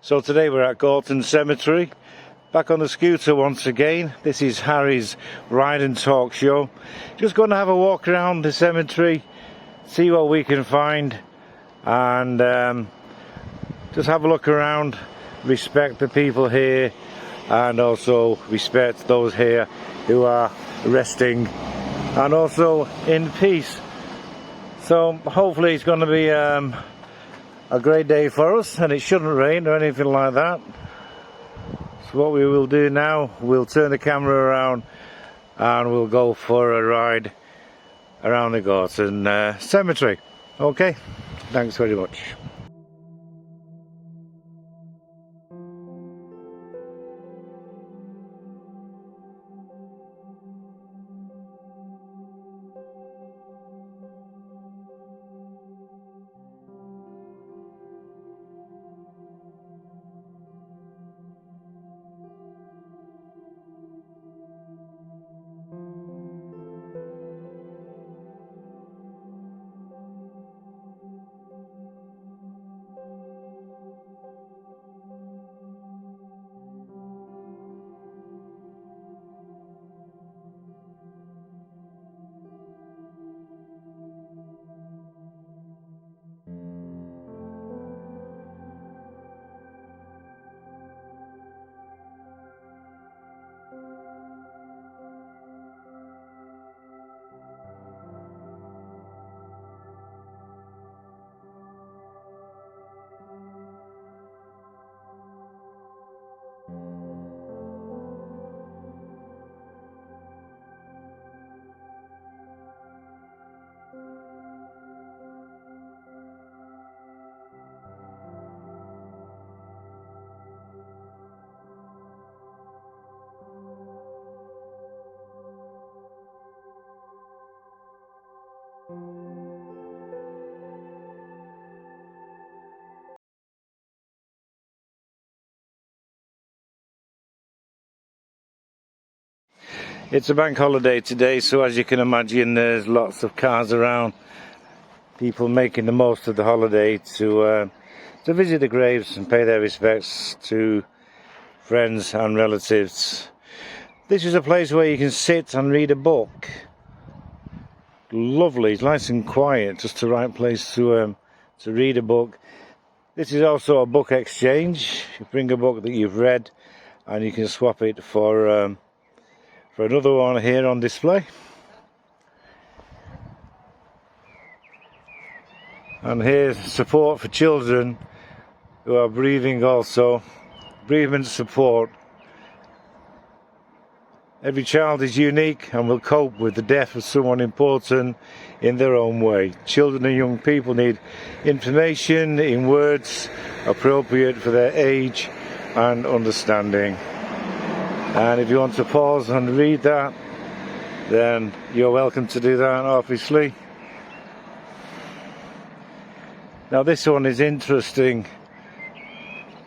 So today we're at Gorton Cemetery, back on the scooter once again. This is Harry's Ride and Talk show. Just going to have a walk around the cemetery, see what we can find, and just have a look around, respect the people here, and also respect those here who are resting and also in peace. So hopefully it's going to be a great day for us, and it shouldn't rain or anything like that. So what we will do now, we'll turn the camera around and we'll go for a ride around the Gorton Cemetery. Okay, thanks very much. It's a bank holiday today, so as you can imagine there's lots of cars around, people making the most of the holiday to visit the graves and pay their respects to friends and relatives. This is a place where you can sit and read a book. Lovely, it's nice and quiet, just the right place to read a book. This is also a book exchange. You bring a book that you've read and you can swap it for another one here on display. And here's support for children who are bereaving also. Bereavement support. Every child is unique and will cope with the death of someone important in their own way. Children and young people need information in words appropriate for their age and understanding. And if you want to pause and read that, then you're welcome to do that, obviously. Now this one is interesting.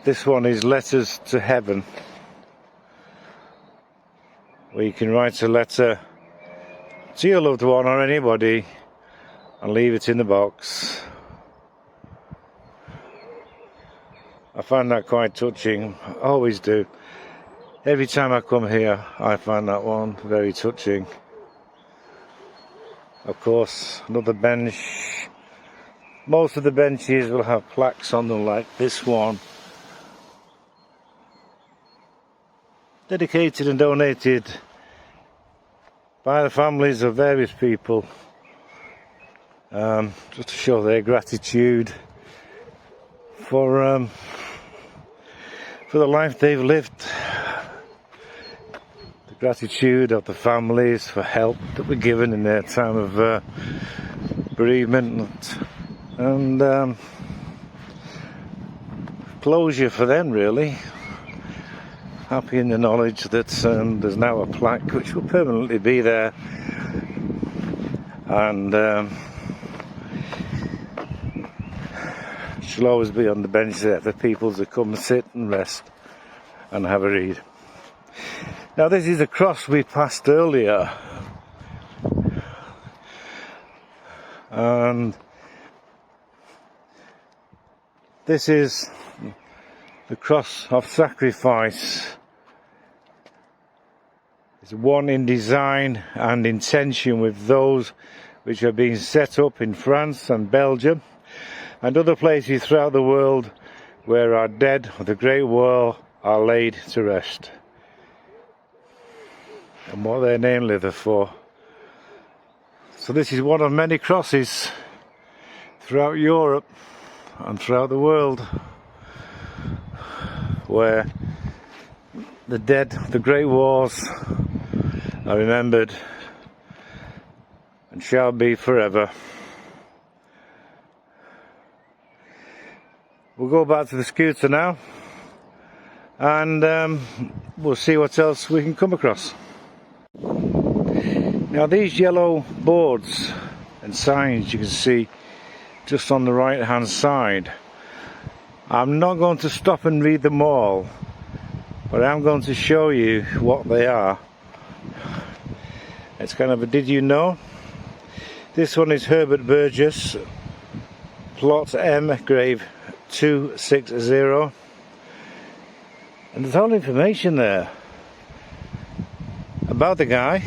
This one is Letters to Heaven, where you can write a letter to your loved one or anybody and leave it in the box. I find that quite touching. I always do. Every time I come here, I find that one very touching. Of course, another bench. Most of the benches will have plaques on them like this one. Dedicated and donated by the families of various people. Just to show their gratitude for the life they've lived. Gratitude of the families for help that were given in their time of bereavement, and closure for them, really. Happy in the knowledge that there's now a plaque which will permanently be there, and she'll always be on the bench there for people to come and sit and rest and have a read. Now this is a cross we passed earlier, and this is the cross of sacrifice. It's one in design and intention with those which are being set up in France and Belgium and other places throughout the world where our dead of the Great War are laid to rest, and what their name liveth for. So this is one of many crosses throughout Europe and throughout the world where the dead of the Great Wars are remembered and shall be forever. We'll go back to the scooter now and we'll see what else we can come across. Now these yellow boards and signs you can see just on the right hand side, I'm not going to stop and read them all, but I'm going to show you what they are. It's kind of a did you know? This one is Herbert Burgess, plot M, grave 260, and there's all information there about the guy.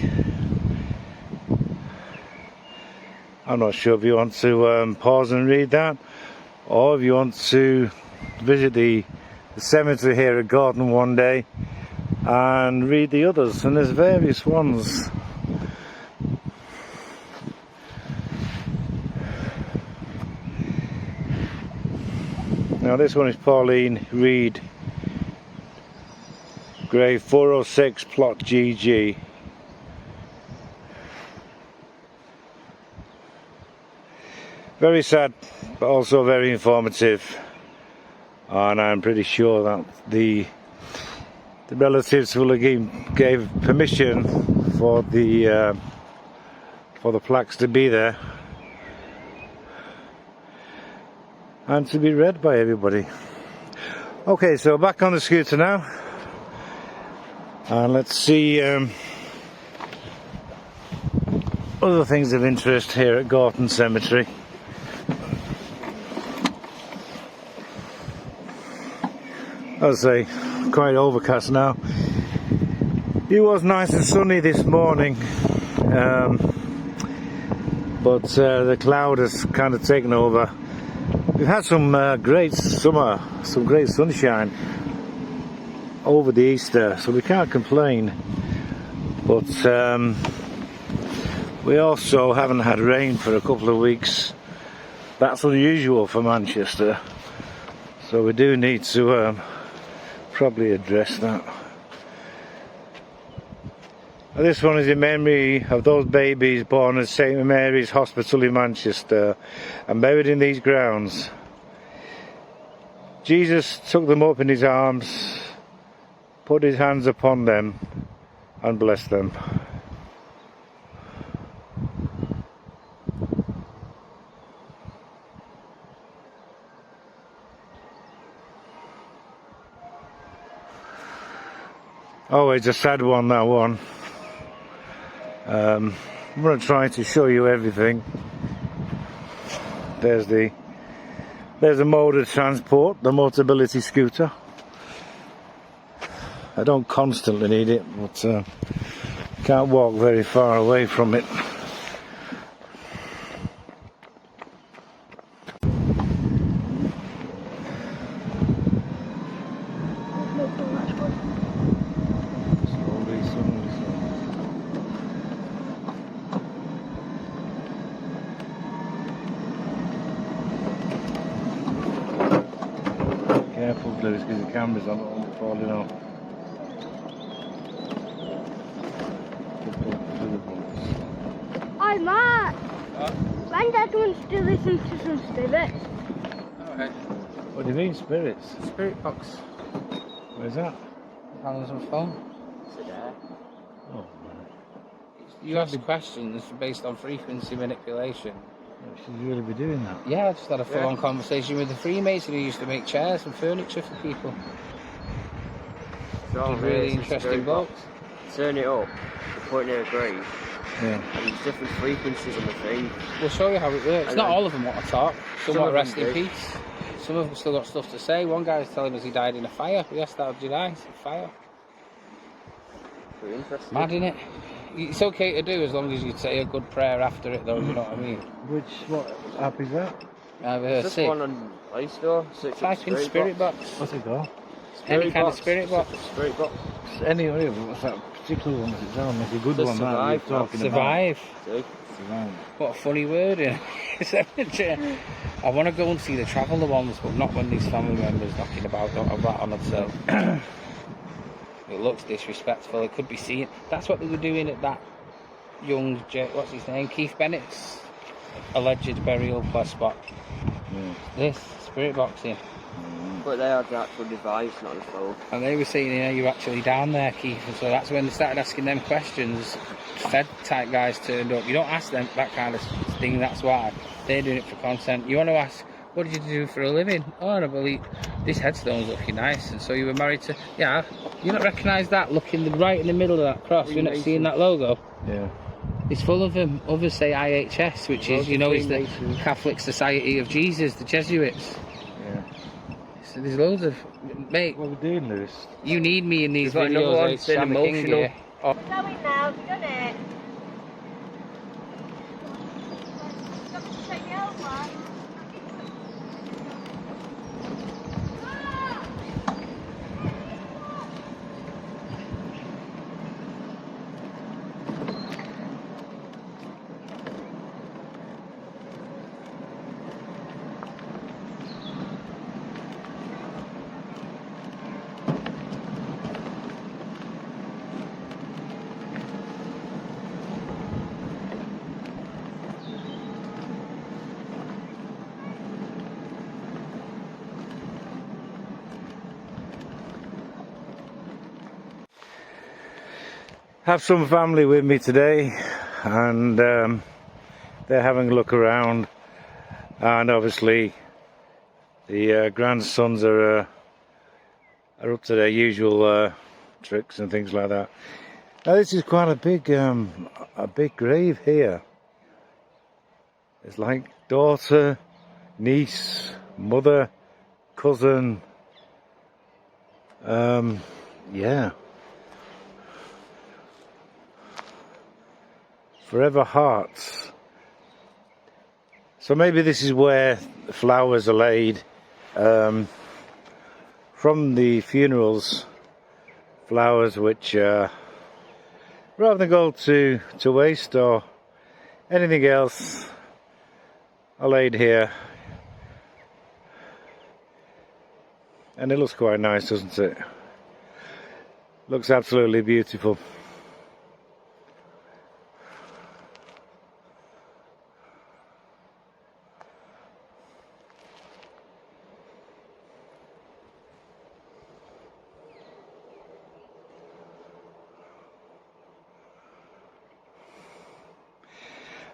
I'm not sure if you want to pause and read that, or if you want to visit the cemetery here at Gorton one day and read the others, and there's various ones. Now this one is Pauline Reed, grave 406, plot GG. Very sad, but also very informative, and I'm pretty sure that the relatives will have gave permission for the plaques to be there and to be read by everybody. Okay, so back on the scooter now, and let's see other things of interest here at Gorton Cemetery. As I say, quite overcast now. It was nice and sunny this morning, but the cloud has kind of taken over. We've had some great summer, some great sunshine over the Easter, so we can't complain. But we also haven't had rain for a couple of weeks. That's unusual for Manchester, so we do need to probably address that. This one is in memory of those babies born at St Mary's Hospital in Manchester and buried in these grounds. Jesus took them up in his arms, put his hands upon them and blessed them. Oh, it's a sad one, that one. I'm going to try to show you everything. There's the mode of transport, the Motability scooter. I don't constantly need it, but can't walk very far away from it. Careful, Lewis, because the camera's on, it'll be falling off. Hi, Mark! My dad wants to listen to some spirits. Okay. What do you mean, spirits? Spirit box. Where's that? Found on my phone. Oh, man. You ask questions based on frequency manipulation. Should you really be doing that? Yeah, I just had a full-on conversation with the Freemason who used to make chairs and furniture for people. It's all Really interesting box. Turn it up, you put it near a grave, Yeah. and there's different frequencies on the thing. We'll show you how it works. And Not then- all of them want to talk. Some Some want of rest them in do. peace. Some of them still got stuff to say. One guy was telling us he died in a fire. We asked, how did you die? He said, fire. Pretty interesting. Mad, innit? It's okay to do as long as you say a good prayer after it, though, you know what I mean? What app is that? I've This sick. one on Play Store. Type in Spirit Box. What's it called? Any kind of Spirit Box. Spirit Box. Any other, what's that particular one that's on? It's a good Just one that Survive, you're talking Survive. See? Survive. What a funny word, yeah. I want to go and see the traveller ones, but not when these family members knocking about. Don't have that on itself. It looks disrespectful. It could be seen. That's what they were doing at that young, what's his name, Keith Bennett's alleged burial spot. This Spirit Boxing. But they had the actual device, not the phone. And they were saying, yeah, you're actually down there, Keith. And so that's when they started asking them questions. Fed type guys turned up. You don't ask them that kind of thing, that's why. They're doing it for content. You want to ask, what did you do for a living? Oh, and I believe this headstone's looking nice. And so you were married to, yeah, you not recognise that looking right in the middle of that cross? You're not seeing that logo? Yeah. It's full of them. Others say IHS, which is, you know, is the Catholic Society of Jesus, the Jesuits. Yeah. So there's loads of, mate. What we're doing, Lewis? You need me in these There's videos. another one like saying Sam the King emotional. here. We're going now, have you done it? Take me over. Have some family with me today, and they're having a look around, and obviously the grandsons are up to their usual tricks and things like that. Now this is quite a big grave here. It's like daughter, niece, mother, cousin. Yeah. Forever hearts. So maybe this is where the flowers are laid from the funerals. Flowers which rather than go to waste or anything else are laid here. And it looks quite nice, doesn't it? Looks absolutely beautiful.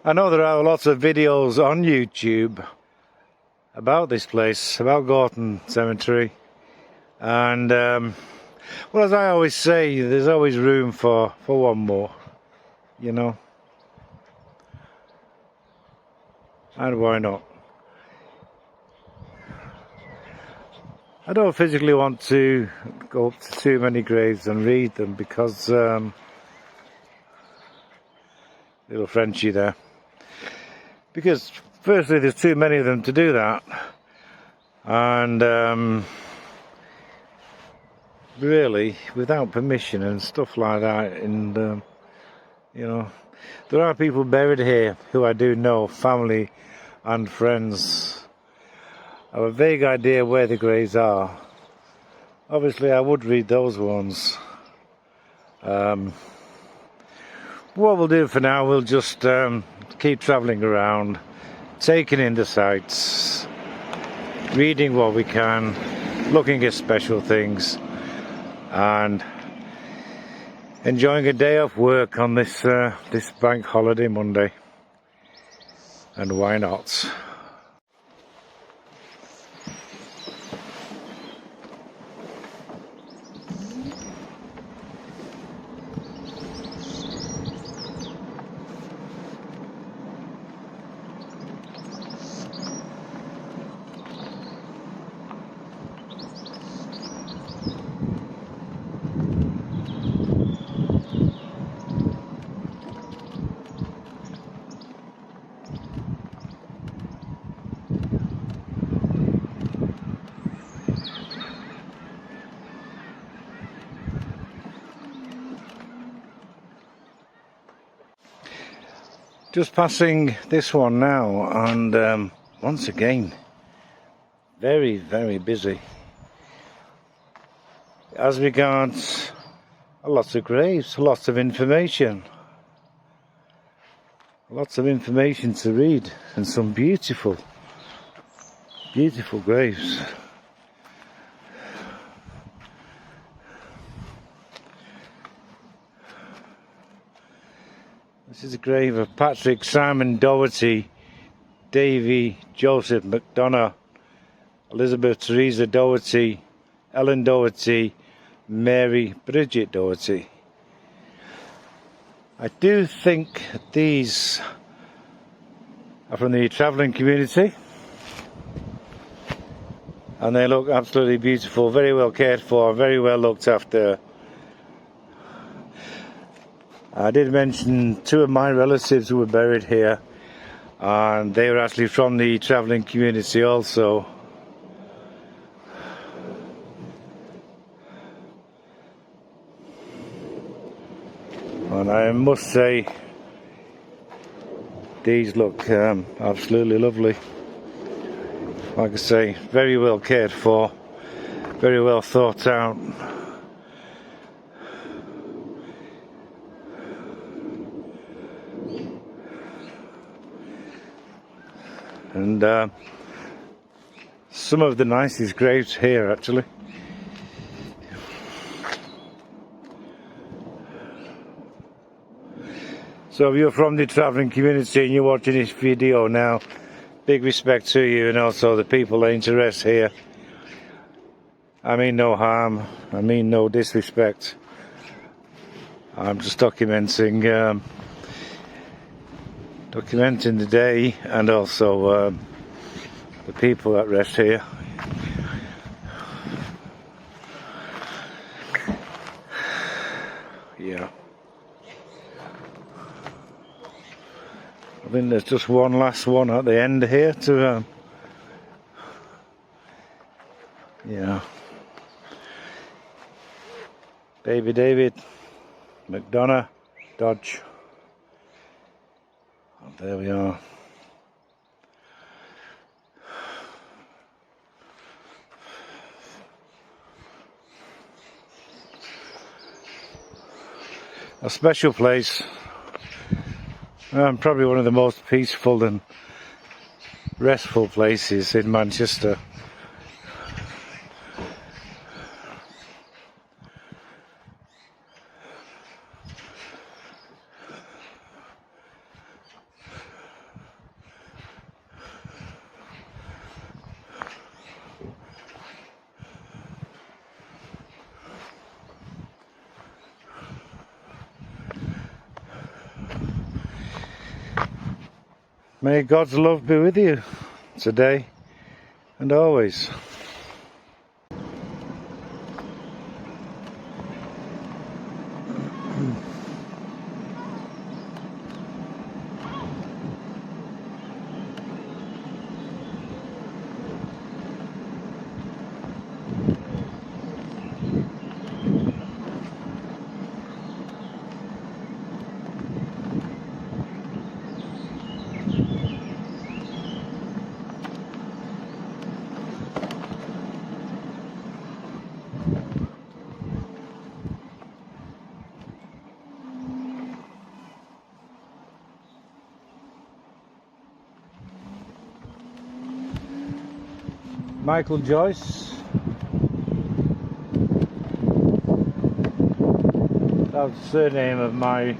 I know there are lots of videos on YouTube about this place, about Gorton Cemetery, and well, as I always say, there's always room for one more, you know, and why not? I don't physically want to go up to too many graves and read them because little Frenchie there. Because firstly there's too many of them to do that, and really without permission and stuff like that, and you know, there are people buried here who I do know, family and friends. I have a vague idea where the graves are. Obviously I would read those ones. What we'll do for now, we'll just keep travelling around, taking in the sights, reading what we can, looking at special things, and enjoying a day off work on this this bank holiday Monday. And why not? Just passing this one now, and once again, very, very busy. As regards lots of graves, lots of information. Lots of information to read, and some beautiful, beautiful graves. This is the grave of Patrick Simon Doherty, Davy Joseph McDonough, Elizabeth Teresa Doherty, Ellen Doherty, Mary Bridget Doherty. I do think these are from the travelling community, and they look absolutely beautiful, very well cared for, very well looked after. I did mention two of my relatives who were buried here, and they were actually from the travelling community also. And I must say, these look absolutely lovely. Like I say, very well cared for, very well thought out. And some of the nicest graves here, actually. So if you're from the travelling community and you're watching this video now, big respect to you, and also the people that interest here. I mean no harm, I mean no disrespect. I'm just documenting the day, and also the people that rest here. Yeah. I think there's just one last one at the end here to yeah. Baby David McDonough Dodge. And there we are. A special place. Probably one of the most peaceful and restful places in Manchester. May God's love be with you today and always. Michael Joyce. That's the surname of my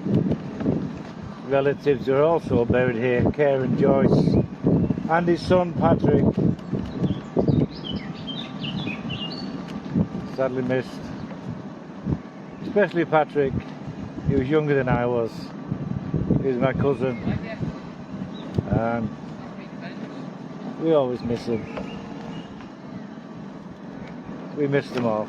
relatives who are also buried here, Karen Joyce, and his son Patrick. Sadly missed. Especially Patrick. He was younger than I was. He was my cousin. And we always miss him. We miss them all.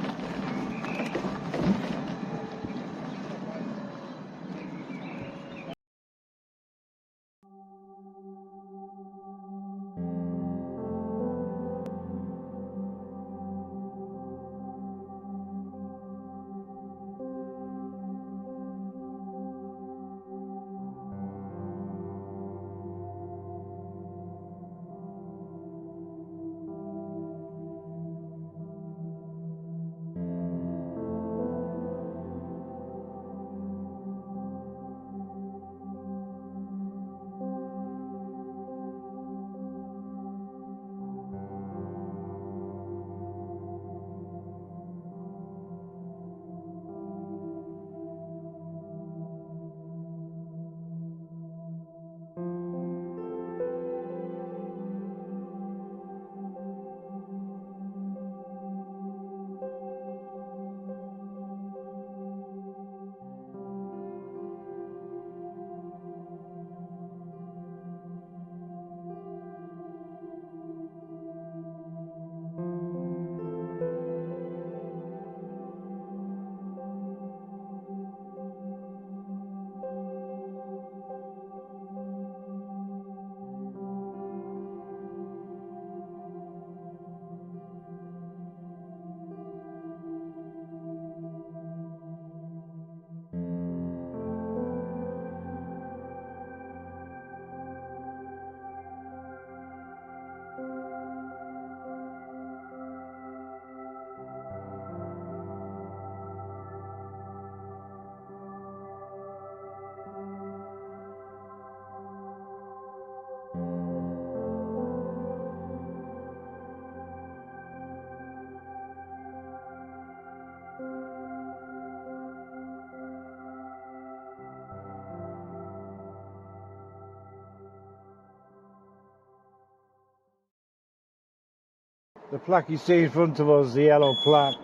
The plaque you see in front of us, the yellow plaque.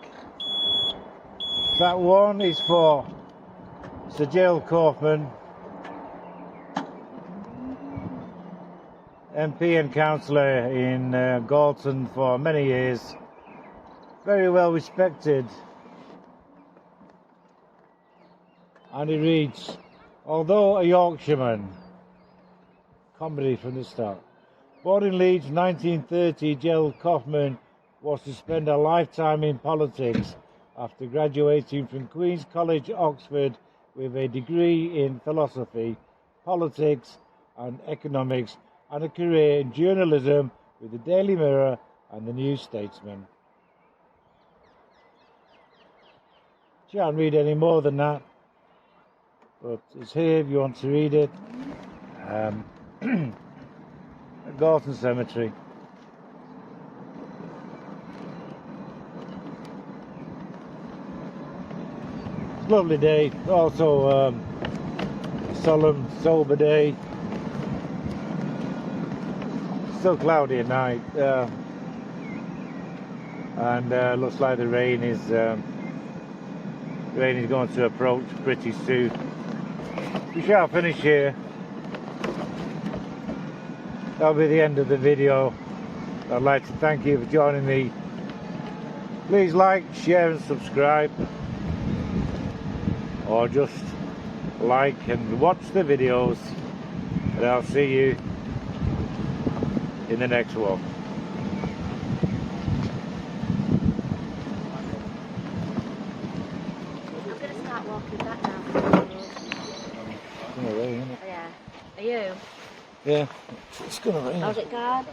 That one is for Sir Gerald Kaufman, MP and councillor in Gorton for many years. Very well respected. And it reads, although a Yorkshireman, comedy from the start. Born in Leeds 1930, Gerald Kaufman was to spend a lifetime in politics after graduating from Queen's College, Oxford, with a degree in philosophy, politics and economics, and a career in journalism with the Daily Mirror and the New Statesman. Can't read any more than that, but it's here if you want to read it. At Gorton Cemetery. It's a lovely day, also a solemn, sober day. Still cloudy at night, and looks like the rain is going to approach pretty soon. We shall finish here. That'll be the end of the video. I'd like to thank you for joining me. Please like, share and subscribe, or just like and watch the videos, and I'll see you in the next one. I'm going to start walking back now. It's gonna rain, isn't it? Yeah. Are you? Yeah, it's gonna rain. How's it going?